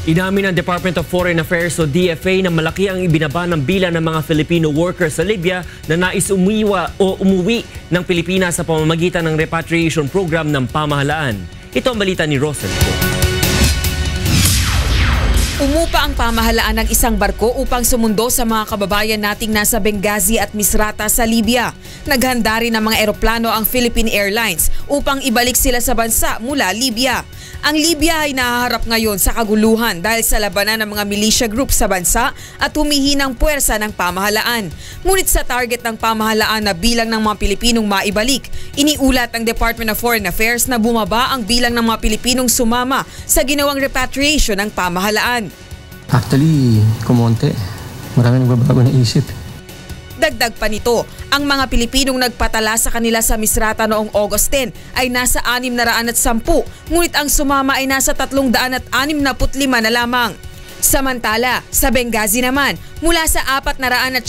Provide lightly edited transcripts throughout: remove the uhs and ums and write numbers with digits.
Inamin ng Department of Foreign Affairs o DFA na malaki ang ibinaba ng bilang ng mga Filipino workers sa Libya na nais umuwi ng Pilipinas sa pamamagitan ng repatriation program ng pamahalaan. Ito ang balita ni Rosel. Umupa ang pamahalaan ng isang barko upang sumundo sa mga kababayan nating nasa Benghazi at Misrata sa Libya. Naghanda rin ng mga eroplano ang Philippine Airlines upang ibalik sila sa bansa mula Libya. Ang Libya ay nahaharap ngayon sa kaguluhan dahil sa labanan ng mga militia group sa bansa at humihinang puwersa ng pamahalaan. Ngunit sa target ng pamahalaan na bilang ng mga Pilipinong maibalik, iniulat ng Department of Foreign Affairs na bumaba ang bilang ng mga Pilipinong sumama sa ginawang repatriation ng pamahalaan. Actually, kumonte. Marami nagbabago ng isip. Dagdag pa nito, ang mga Pilipinong nagpatala sa kanila sa Misrata noong August 10 ay nasa 610, ngunit ang sumama ay nasa 365 na lamang. Samantala, sa Benghazi naman, mula sa 490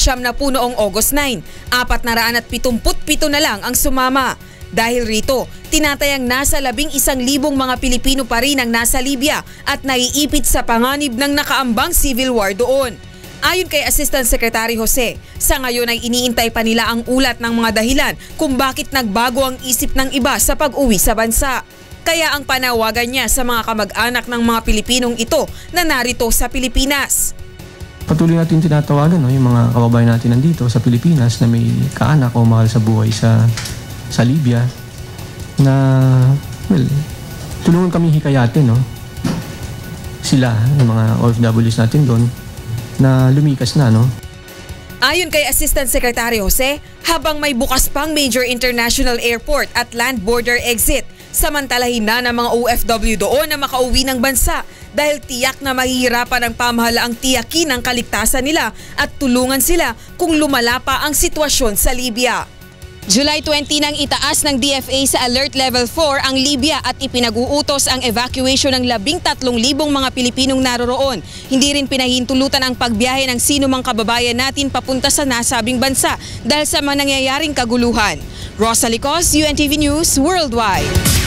noong August 9, 477 na lang ang sumama. Dahil rito, tinatayang nasa 11,000 mga Pilipino pa rin ang nasa Libya at naiipit sa panganib ng nakaambang civil war doon. Ayon kay Assistant Secretary Jose, sa ngayon ay iniintay pa nila ang ulat ng mga dahilan kung bakit nagbago ang isip ng iba sa pag-uwi sa bansa. Kaya ang panawagan niya sa mga kamag-anak ng mga Pilipinong ito na narito sa Pilipinas. Patuloy natin tinatawagan yung mga kababayan natin nandito sa Pilipinas na may kaanak o mahal sa buhay sa Libya na, tulungan kami hikayatin sila, yung mga OFWs natin doon, na lumikas na, Ayon kay Assistant Secretary Jose, habang may bukas pang major international airport at land border exit, samantalahin na ng mga OFW doon na makauwi ng bansa dahil tiyak na mahihirapan ang pamahalaang tiyakin ang kaligtasan nila at tulungan sila kung lumala pa ang sitwasyon sa Libya. July 20 nang itaas ng DFA sa Alert Level 4 ang Libya at ipinag-uutos ang evacuation ng 13,000 mga Pilipinong naroroon. Hindi rin pinahintulutan ang pagbiyahe ng sino mang kababayan natin papunta sa nasabing bansa dahil sa mga nangyayaring kaguluhan. Rosa Licos, UNTV News Worldwide.